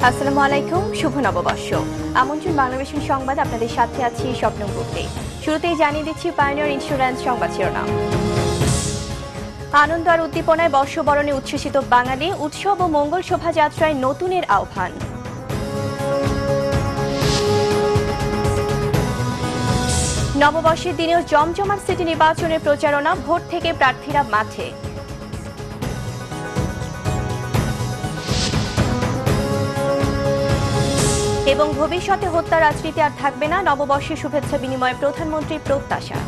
আসসালামু আলাইকুম, শুভ নববর্ষ। আমন্ত্রণ বাংলাদেশের সংবাদ, আপনাদের সাথে আছি স্বপ্ন গুপ্তে। শুরুতেই জানিয়ে দিচ্ছি পায়োনিয়ার ইন্স্যুরেন্স সংবাদ শিরোনাম। আনন্দ আর উদ্দীপনায় বর্ষবরণে উচ্ছ্বসিত বাঙালি, উৎসব ও মঙ্গল শোভাযাত্রায় নতুনের আহ্বান। নববর্ষের দিনেও জমজমাট সিটি নির্বাচনের প্রচারণা, ভোট থেকে প্রার্থীরা মাঠে। এবং ভবিষ্যতে হত্যা রাজনীতি আর থাকবে না, নববর্ষের শুভেচ্ছা বিনিময়ে প্রধানমন্ত্রীর প্রত্যাশা।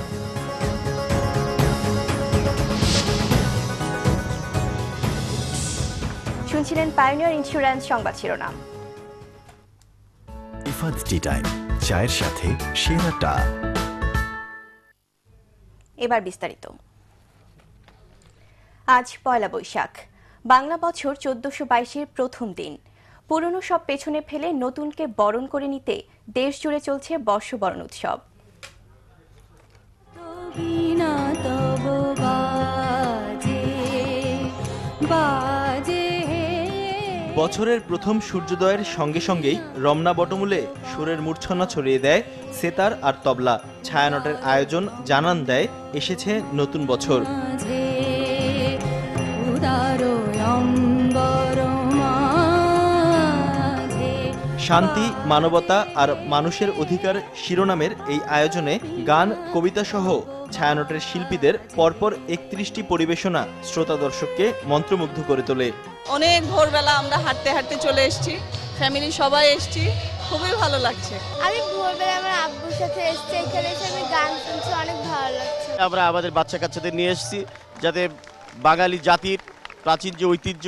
শুনছিলেন পায়োনিয়ার ইন্স্যুরেন্স সংবাদ শিরোনাম। ইফাদ টি টাইম, চায়ের সাথে সেরাটা। এবার বিস্তারিত। আজ পয়লা বৈশাখ, বাংলা বছর 1422-এর প্রথম দিন। পুরনো সব পেছনে ফেলে নতুনকে বরণ করে নিতে দেশ জুড়ে চলছে বর্ষবরণ উৎসব। বছরের প্রথম সূর্যোদয়ের সঙ্গে সঙ্গেই রমনা বটমূলে সুরের মূর্ছনা ছড়িয়ে দেয় সেতার আর তবলা। ছায়ানটের আয়োজন জানান দেয় এসেছে নতুন বছর। শান্তি, মানবতা আর মানুষের অধিকার শিরোনামের এই আয়োজনে গান, কবিতা সহ ছায়ানটের শিল্পীদের পরপর 31টি পরিবেশনা শ্রোতা দর্শককে মন্ত্রমুগ্ধ করে তোলে। অনেক ভোরবেলা আমরা হাঁটতে হাঁটতে চলে এসেছি, ফ্যামিলি সবাই এসেছি, খুবই ভালো লাগছে। আমি ভোরবেলা আমার আব্বুর সাথে এসেছি, এখানে এসে আমি গান শুনছি, অনেক ভালো লাগছে। আমরা আমাদের বাচ্চা কাচ্চাদের নিয়ে এসেছি যাতে বাঙালি জাতির প্রাচীন যে ঐতিহ্য,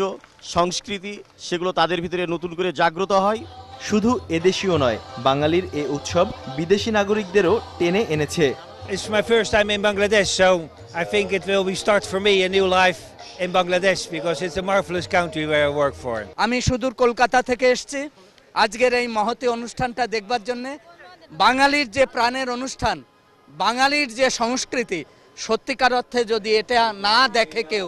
সংস্কৃতি, সেগুলো তাদের ভিতরে নতুন করে জাগ্রত হয়। শুধু এদেশীয় নয়, বাঙালির এই উৎসব বিদেশি নাগরিকদেরও টেনে এনেছে। It's my first time in Bangladesh, so I think it will be start for me a new life in Bangladesh because it's a marvelous country where I work for. আমি সুদূর কলকাতা থেকে এসেছি আজকের এই মহতী অনুষ্ঠানটা দেখবার জন্য। বাঙালির যে প্রাণের অনুষ্ঠান, বাঙালির যে সংস্কৃতি, সত্যিকার অর্থে যদি এটা না দেখে কেউ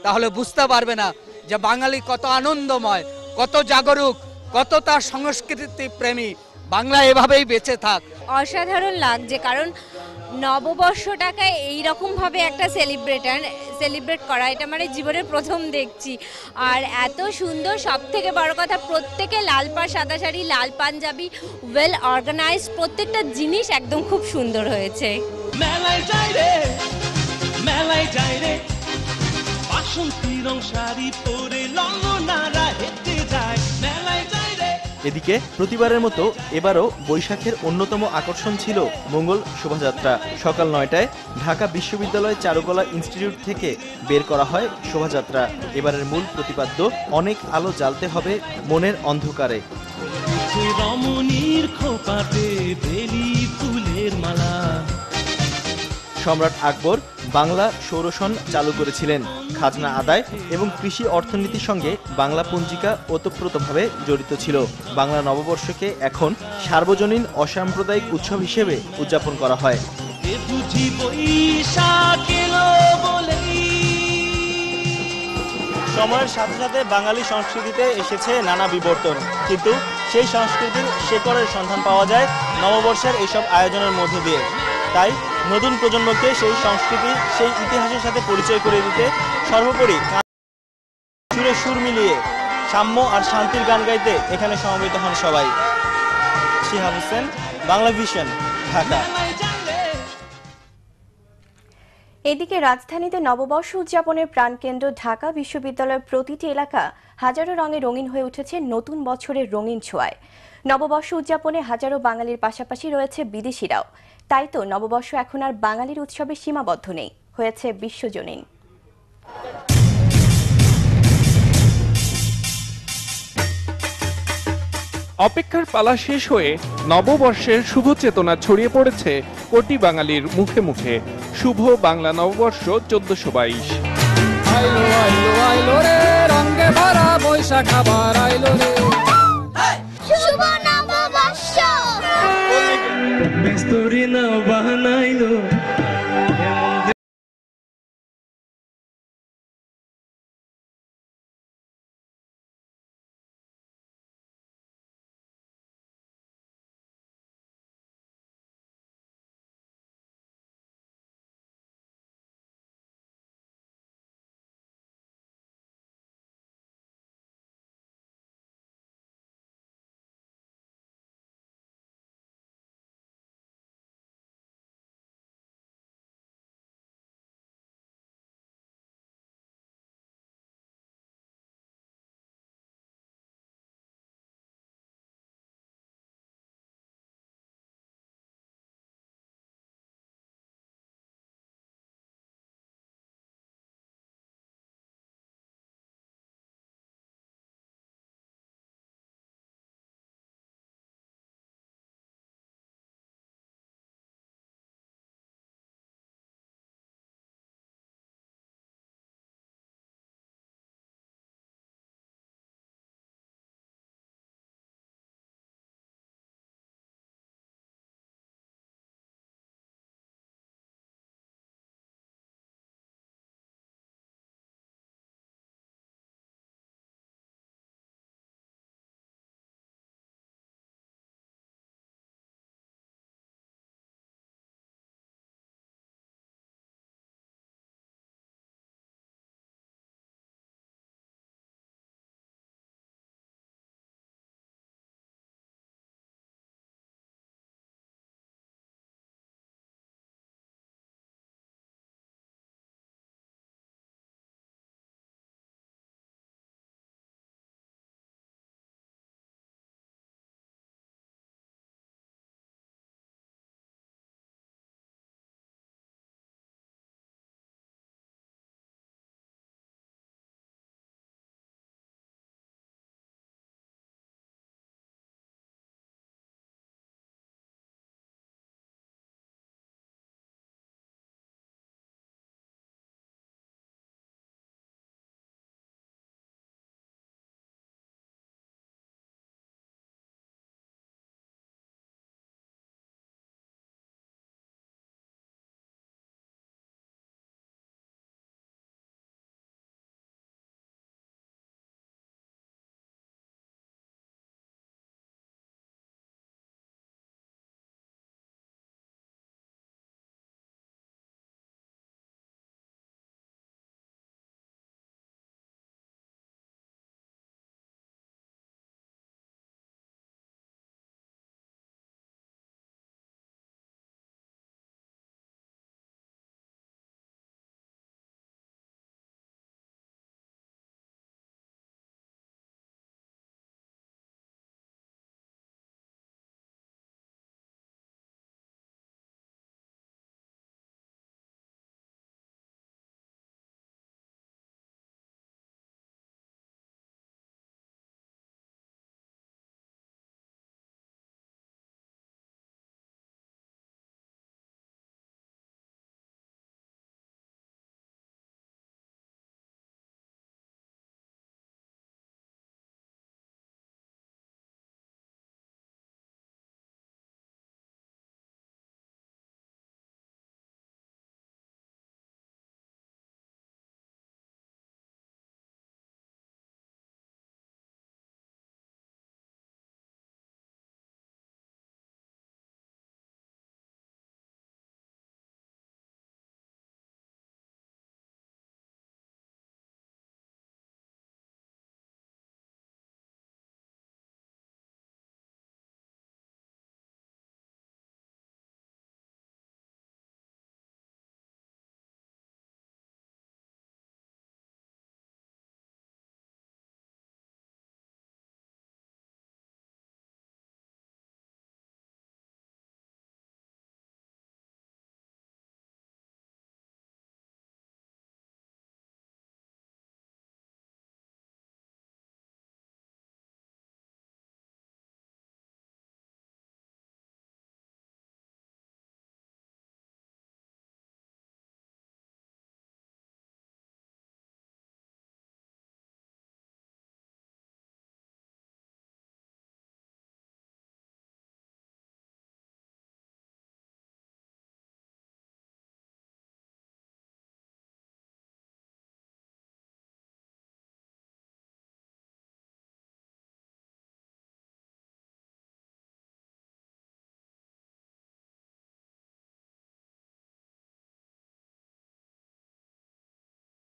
তাহলে বুঝতে পারবে না যে বাঙালি কত আনন্দময়, কত জাগরুক, কত তার সংস্কৃতি প্রেমী। বাংলা এভাবেই বেঁচে থাক। অসাধারণ লাগছে, কারণ নববর্ষটাকে এইরকমভাবে একটা সেলিব্রেট করা, এটা মানে জীবনের প্রথম দেখছি। আর এত সুন্দর, সব থেকে বড় কথা প্রত্যেকে লাল পা সাদা শাড়ি, লাল পাঞ্জাবি, ওয়েল অর্গানাইজড, প্রত্যেকটা জিনিস একদম খুব সুন্দর হয়েছে। মেলায় যাই রে, মেলায় যাই রে, বাসন্তী রং শাড়ি পরে ললনারা হেঁটে যায়, মেলায় যাই রে। এদিকে প্রতিবারের মতো এবারও বৈশাখের অন্যতম আকর্ষণ ছিল মঙ্গল শোভাযাত্রা। সকাল 9টায় ঢাকা বিশ্ববিদ্যালয় চারুকলা ইনস্টিটিউট থেকে বের করা হয় শোভাযাত্রা। এবারের মূল প্রতিপাদ্য, অনেক আলো জ্বালতে হবে মনের অন্ধকারে। রমণীর খোপাতে বেলি ফুলের মালা। সম্রাট আকবর বাংলা সৌরসন চালু করেছিলেন। খাজনা আদায় এবং কৃষি অর্থনীতির সঙ্গে বাংলা পঞ্জিকা ওতপ্রোতভাবে জড়িত ছিল। বাংলা নববর্ষকে এখন সার্বজনীন অসাম্প্রদায়িক উৎসব হিসেবে উদযাপন করা হয়। সময়ের সাথে সাথে বাঙালি সংস্কৃতিতে এসেছে নানা বিবর্তন, কিন্তু সেই সংস্কৃতির শেকড়ের সন্ধান পাওয়া যায় নববর্ষের এইসব আয়োজনের মধ্য দিয়ে। তাই নতুন প্রজন্মকে সেই সংস্কৃতি, সেই ইতিহাসের সাথে পরিচয় করে দিতে সর্বোপরি সুরে সুর মিলিয়ে সাম্য আর শান্তির গান গাইতে এখানে সমবেত হন সবাই। শিহাব হোসেন, বাংলা ভিশন, ঢাকা। এদিকে রাজধানীতে নববর্ষ উদযাপনের প্রাণকেন্দ্র ঢাকা বিশ্ববিদ্যালয়ের প্রতিটি এলাকা হাজারো রঙে রঙিন হয়ে উঠেছে নতুন বছরের রঙিন ছোঁয়ায়। নববর্ষ উদযাপনে হাজারো বাঙালির পাশাপাশি রয়েছে বিদেশিরাও। তাই তো নববর্ষ এখন আর বাঙালির উৎসবে সীমাবদ্ধ নেই, হয়েছে বিশ্বজনীন। অপেক্ষার পালা শেষ হয়ে নববর্ষের শুভ চেতনা ছড়িয়ে পড়েছে কোটি বাঙালির মুখে মুখে। শুভ বাংলা নববর্ষ 1422। শুভ নববর্ষ। বেস্তরি না বানাইলো